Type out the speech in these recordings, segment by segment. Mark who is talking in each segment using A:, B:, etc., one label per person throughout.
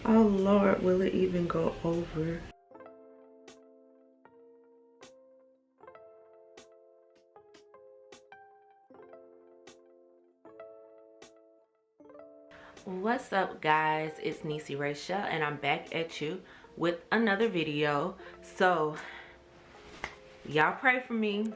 A: Oh Lord, will it even go over? What's up guys, it's Neesy Rachelle and I'm back at you with another video. So y'all pray for me,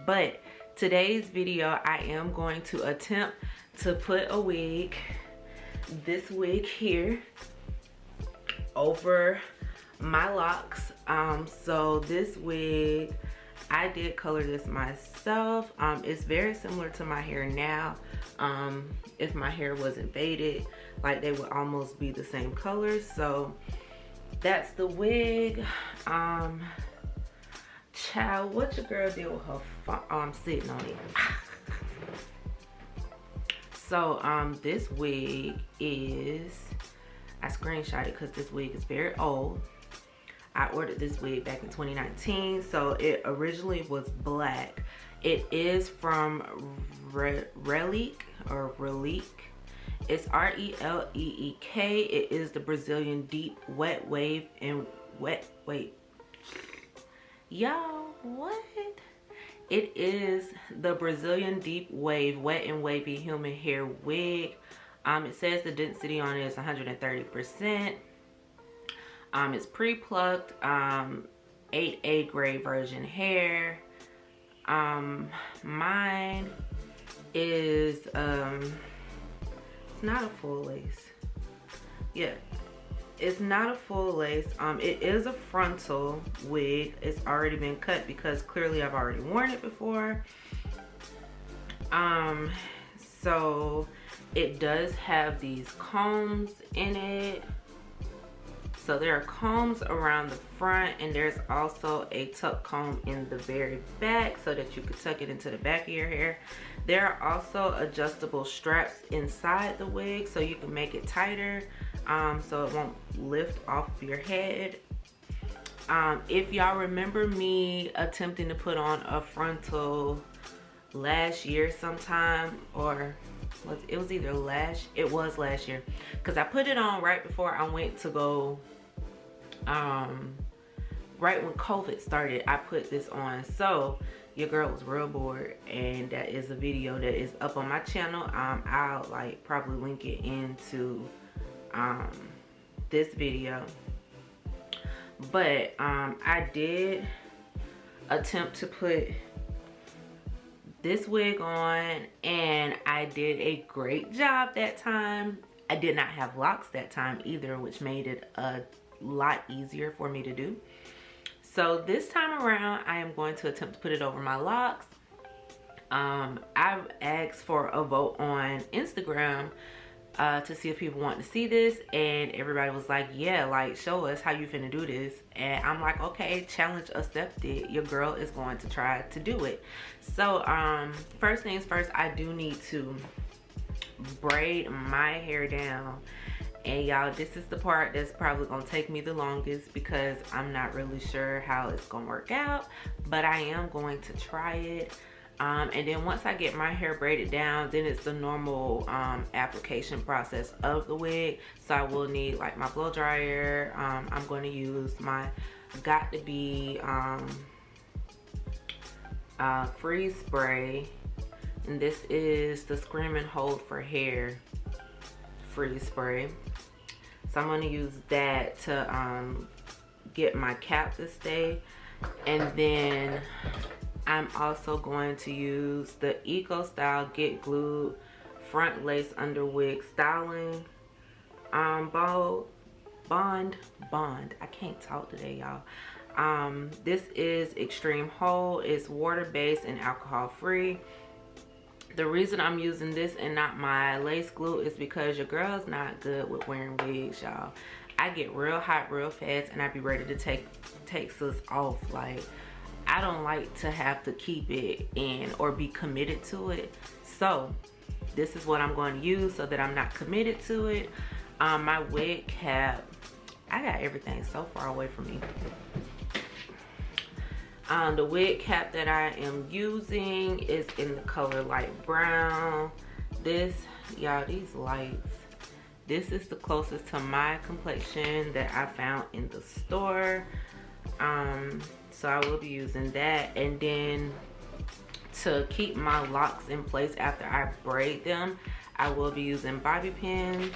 A: but today's video I am going to attempt to put a wig, this wig here, over my locks. So this wig, I did color this myself. It's very similar to my hair now. If my hair wasn't faded, like they would almost be the same color. So that's the wig. Child, what your girl did with her sitting on it. So this wig is, I screenshot it because this wig is very old. I ordered this wig back in 2019, so it originally was black. It is from Relique. It's R-E-L-E-E-K. It is the Brazilian deep wet wave and wait. Y'all, what? It is the Brazilian deep wave wet and wavy human hair wig. It says the density on it is 130%. It's pre-plucked, 8A grade virgin hair. Mine is it's not a full lace. Yeah, it's not a full lace. It is a frontal wig. It's already been cut because clearly I've already worn it before. So it does have these combs in it. So there are combs around the front, and there's also a tuck comb in the very back so that you could tuck it into the back of your hair. There are also adjustable straps inside the wig so you can make it tighter, so it won't lift off your head. If y'all remember me attempting to put on a frontal last year sometime, or it was last year, because I put it on right before I went to go, right when COVID started. I put this on, so your girl was real bored, and that is a video that is up on my channel. I'll probably link it into this video. But I did attempt to put this wig on, and I did a great job that time. I did not have locks that time either, which made it a lot easier for me to do. So this time around I am going to attempt to put it over my locks. I've asked for a vote on Instagram to see if people want to see this, and everybody was like, yeah, show us how you finna do this. And I'm like, okay, challenge accepted. Your girl is going to try to do it. So first things first, I do need to braid my hair down. And y'all, this is the part that's probably gonna take me the longest because I'm not really sure how it's gonna work out, but I am going to try it. And then once I get my hair braided down, then it's the normal application process of the wig. So I will need my blow dryer. I'm going to use my Got To Be freeze spray, and this is the Scream and Hold for Hair freeze spray. So I'm going to use that to get my cap to stay. And then I'm also going to use the Eco Style Get Glued Front Lace Under Wig Styling bond. I can't talk today, y'all. This is Extreme Hold. It's water-based and alcohol-free. The reason I'm using this and not my lace glue is because your girl's not good with wearing wigs, y'all. I get real hot real fast, and I be ready to take sis off. I don't like to have to keep it in or be committed to it. So this is what I'm going to use so that I'm not committed to it. My wig cap, I got everything so far away from me. The wig cap that I am using is in the color light brown. This, y'all, these lights, This is the closest to my complexion that I found in the store. So I will be using that. And then to keep my locks in place after I braid them, I will be using bobby pins.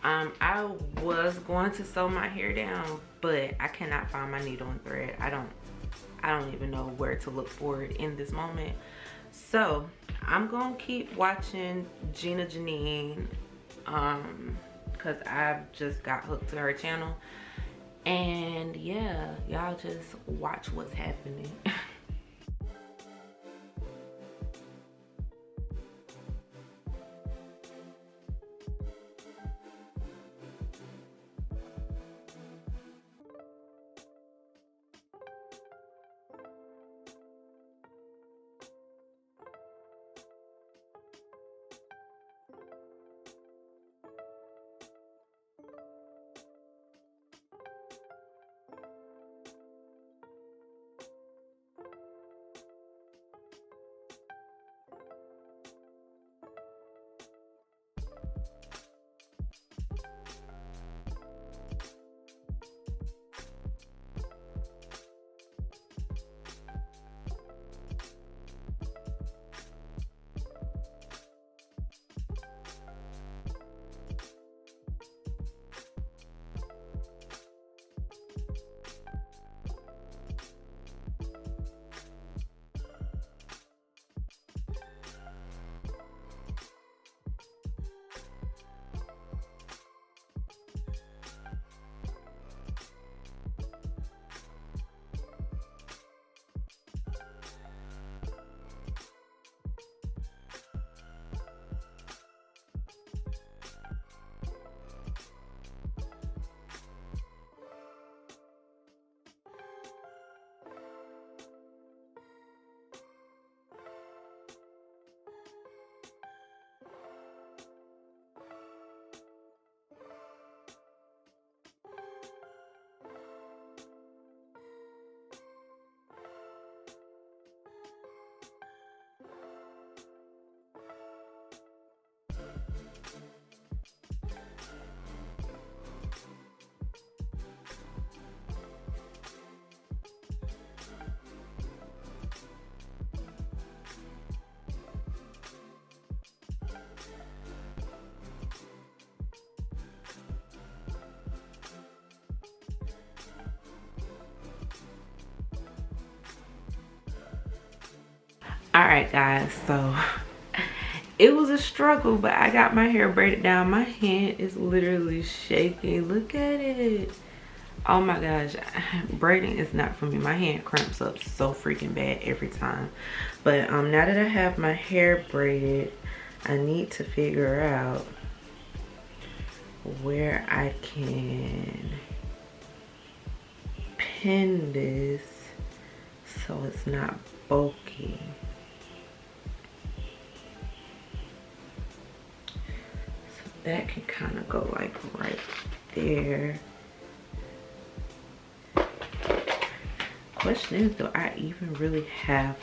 A: I was going to sew my hair down, but I cannot find my needle and thread. I don't even know where to look for it in this moment. So I'm gonna keep watching Gina Janine, because I've just got hooked to her channel. And yeah, y'all just watch what's happening. All right, guys, so it was a struggle, but I got my hair braided down. My hand is literally shaking. Look at it. Oh my gosh, braiding is not for me. My hand cramps up so freaking bad every time. But now that I have my hair braided, I need to figure out where I can pin this so it's not bulky. So that can kind of go like right there. Question is, do I even really have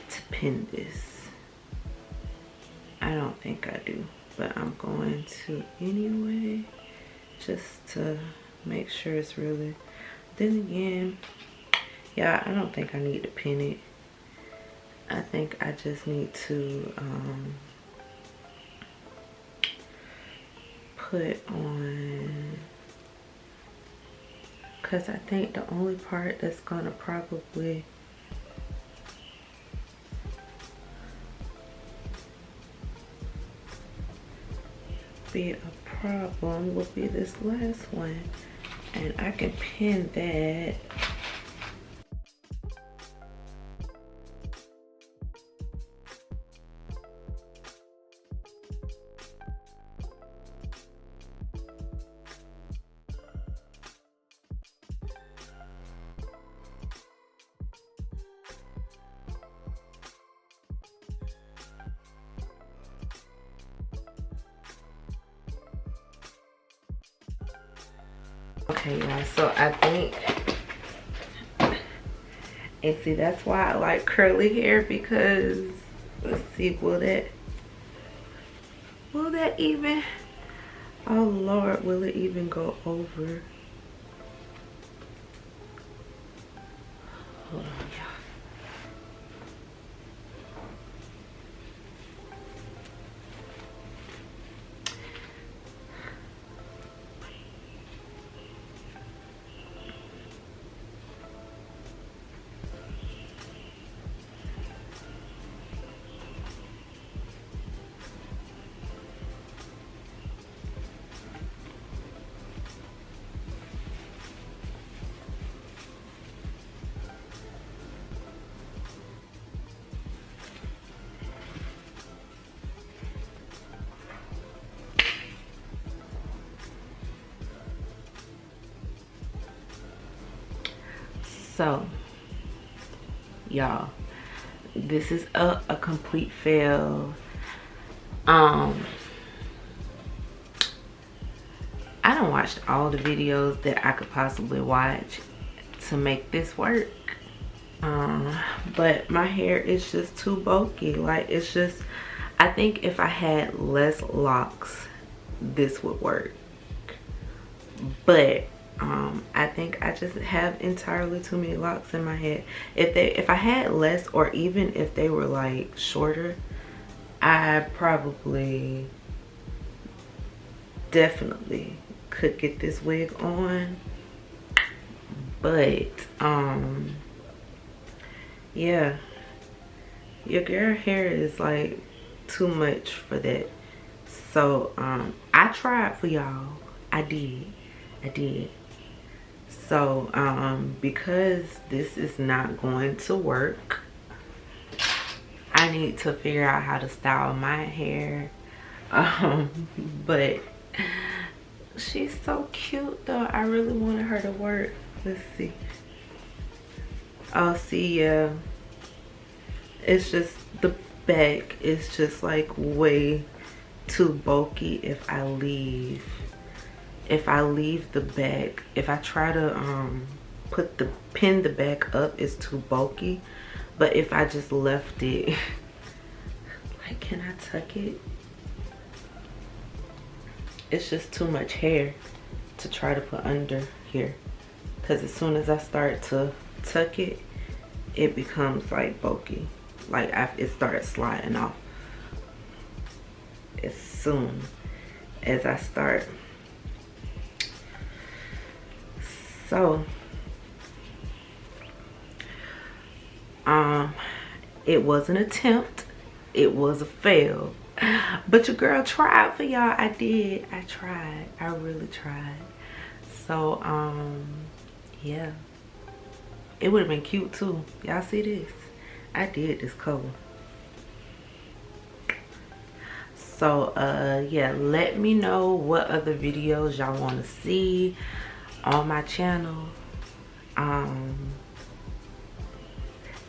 A: to pin this? I don't think I do, but I'm going to anyway, just to make sure it's really. Then again, yeah, I don't think I need to pin it. I think I just need to put on, because I think the only part that's gonna probably be a problem will be this last one, and I can pin that. Okay, y'all, so I think, and see, that's why I like curly hair, because let's see, will that even Oh Lord, will it even go over? Hold on, y'all. So, y'all, this is a complete fail. I done watched all the videos that I could possibly watch to make this work. But my hair is just too bulky. Like, it's just, I think if I had less locks, this would work. But I think I just have entirely too many locks in my head. If I had less, or even if they were like shorter, I probably definitely could get this wig on. But yeah, your girl hair is like too much for that. So I tried for y'all. I did. So because this is not going to work, I need to figure out how to style my hair. But she's so cute though. I really wanted her to work. Let's see. Oh, see, yeah, it's just the back is just like way too bulky. If I leave the back, if I try to pin the back up, it's too bulky. But if I just left it, like, can I tuck it? It's just too much hair to try to put under here, because as soon as I start to tuck it, it becomes like bulky. Like it starts sliding off as soon as I start. So it was an attempt, it was a fail, but your girl tried for y'all. I tried, I really tried. So yeah, it would have been cute too. Y'all see this? I did this color. So yeah, let me know what other videos y'all want to see on my channel.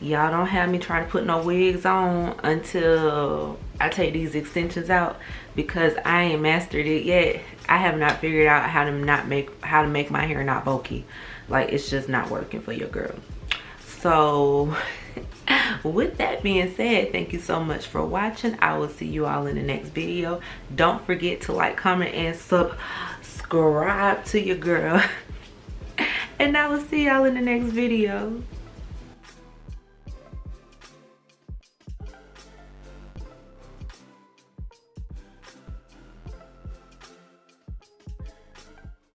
A: Y'all don't have me trying to put no wigs on until I take these extensions out, because I ain't mastered it yet. I have not figured out how to make my hair not bulky. Like, it's just not working for your girl. So with that being said, thank you so much for watching. I will see you all in the next video. Don't forget to like, comment, and subscribe to your girl. And I will see y'all in the next video.